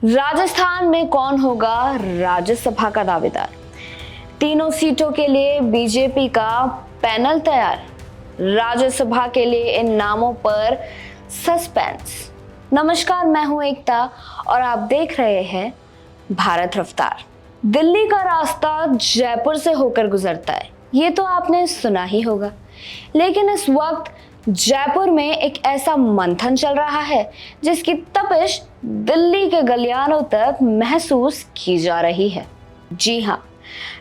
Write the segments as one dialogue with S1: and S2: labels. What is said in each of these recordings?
S1: राजस्थान में कौन होगा राज्यसभा का दावेदार? तीनों सीटों के लिए बीजेपी का पैनल तैयार। राज्यसभा के लिए इन नामों पर सस्पेंस। नमस्कार, मैं हूं एकता और आप देख रहे हैं भारत रफ्तार। दिल्ली का रास्ता जयपुर से होकर गुजरता है, ये तो आपने सुना ही होगा। लेकिन इस वक्त जयपुर में एक ऐसा मंथन चल रहा है जिसकी तपिश दिल्ली के गलियारों तक महसूस की जा रही है। जी हाँ,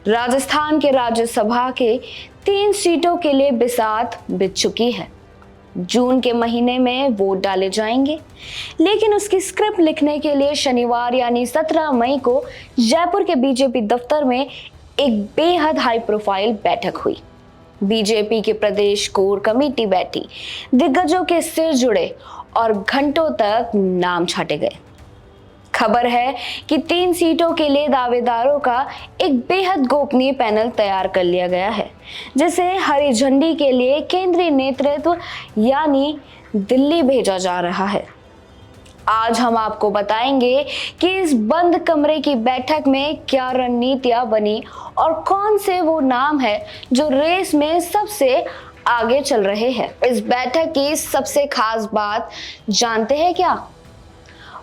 S1: राजस्थान के राज्यसभा के 3 सीटों के लिए बिसात बिछ चुकी है। जून के महीने में वोट डाले जाएंगे, लेकिन उसकी स्क्रिप्ट लिखने के लिए शनिवार यानी 17 मई को जयपुर के बीजेपी दफ्तर में एक बेहद हाई प्रोफाइल बैठक हुई। बीजेपी के प्रदेश कोर कमेटी बैठी, दिग्गजों के सिर जुड़े और घंटों तक नाम छाटे गए। खबर है कि 3 सीटों के लिए दावेदारों का एक बेहद गोपनीय पैनल तैयार कर लिया गया है, जिसे हरी झंडी के लिए केंद्रीय नेतृत्व यानी दिल्ली भेजा जा रहा है। आज हम आपको बताएंगे कि इस बंद कमरे की बैठक में क्या रणनीतियां बनी और कौन से वो नाम है जो रेस में सबसे आगे चल रहे हैं। इस बैठक की सबसे खास बात जानते हैं क्या?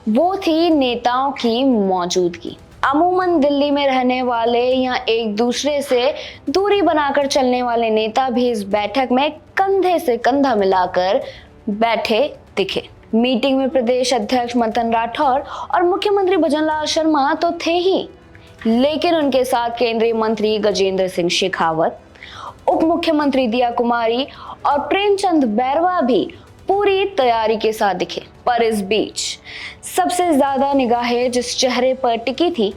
S1: वो थी नेताओं की मौजूदगी। अमूमन दिल्ली में रहने वाले या एक दूसरे से दूरी बनाकर चलने वाले नेता भी इस बैठक में कंधे से कंधा मिलाकर बैठे दिखे। मीटिंग में प्रदेश अध्यक्ष मदन राठौर और मुख्यमंत्री भजनलाल शर्मा तो थे ही, लेकिन उनके साथ केंद्रीय मंत्री गजेंद्र सिंह शेखावत, उप मुख्यमंत्री दिया कुमारी और प्रेमचंद बैरवा भी पूरी तैयारी के साथ दिखे। पर इस बीच सबसे ज्यादा निगाहें जिस चेहरे पर टिकी थी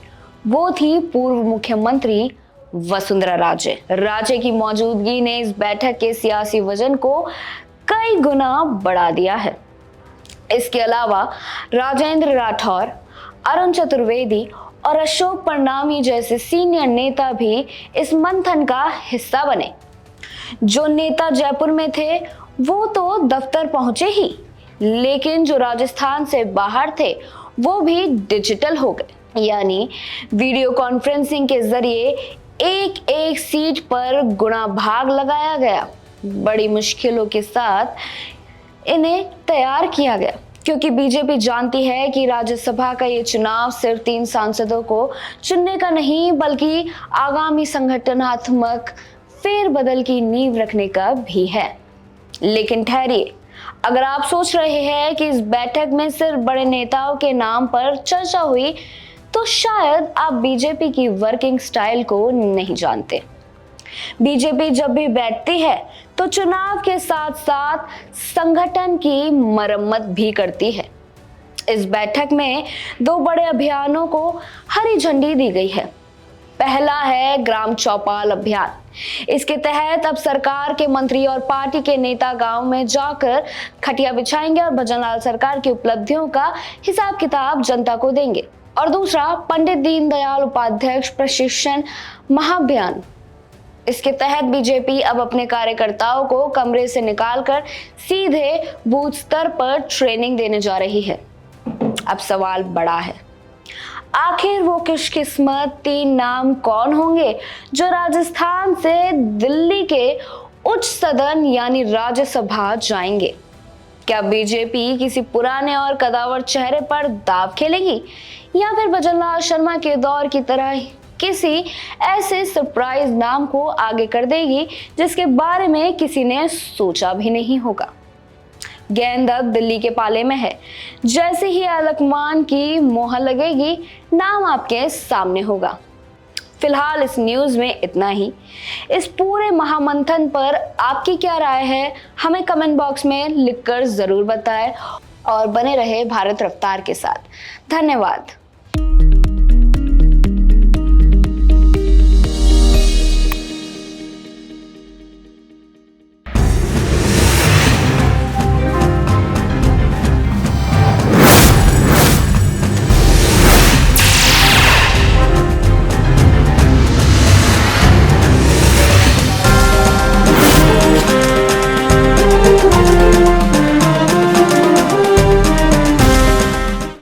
S1: वो थी पूर्व मुख्यमंत्री वसुंधरा राजे की मौजूदगी ने इस बैठक के सियासी वजन को कई गुना बढ़ा दिया है। इसके अलावा राजेंद्र राठौर, अरुण चतुर्वेदी और अशोक परनामी जैसे सीनियर नेता भी इस मंथन का हिस्सा बने। जो नेता जयपुर में थे वो तो दफ्तर पहुंचे ही, लेकिन जो राजस्थान से बाहर थे वो भी डिजिटल हो गए, यानी वीडियो कॉन्फ्रेंसिंग के जरिए एक एक सीट पर गुणा भाग लगाया गया। बड़ी मुश्किलों के साथ इन्हें तैयार किया गया, क्योंकि बीजेपी जानती है कि राज्यसभा का ये चुनाव सिर्फ 3 सांसदों को चुनने का नहीं, बल्कि आगामी संगठनात्मक फेरबदल की नींव रखने का भी है। लेकिन ठहरिए, अगर आप सोच रहे हैं कि इस बैठक में सिर्फ बड़े नेताओं के नाम पर चर्चा हुई, तो शायद आप बीजेपी की वर्किंग स्टाइल को नहीं जानते। बीजेपी जब भी बैठती है तो चुनाव के साथ साथ संगठन की मरम्मत भी करती है। इस बैठक में 2 बड़े अभियानों को हरी झंडी दी गई है। पहला है ग्राम चौपाल अभियान। इसके तहत अब सरकार के मंत्री और पार्टी के नेता गांव में जाकर खटिया बिछाएंगे और भजनलाल सरकार की उपलब्धियों का हिसाब किताब जनता को देंगे। और दूसरा पंडित दीनदयाल उपाध्याय प्रशिक्षण महाअभियान। इसके तहत बीजेपी अब अपने कार्यकर्ताओं को कमरे से निकालकर सीधे बूथ स्तर पर ट्रेनिंग देने जा रही है। अब सवाल बड़ा है, आखिर वो खुशकिस्मत 3 नाम कौन होंगे जो राजस्थान से दिल्ली के उच्च सदन यानी राज्यसभा जाएंगे? क्या बीजेपी किसी पुराने और कदावर चेहरे पर दाव खेलेगी, या फिर भजनलाल शर्मा के दौर की तरह किसी ऐसे सरप्राइज नाम को आगे कर देगी जिसके बारे में किसी ने सोचा भी नहीं होगा? गेंद अब दिल्ली के पाले में है। जैसे ही अलकमान की मोहर लगेगी, नाम आपके सामने होगा। फिलहाल इस न्यूज में इतना ही। इस पूरे महामंथन पर आपकी क्या राय है, हमें कमेंट बॉक्स में लिखकर जरूर बताएं और बने रहे भारत रफ्तार के साथ। धन्यवाद।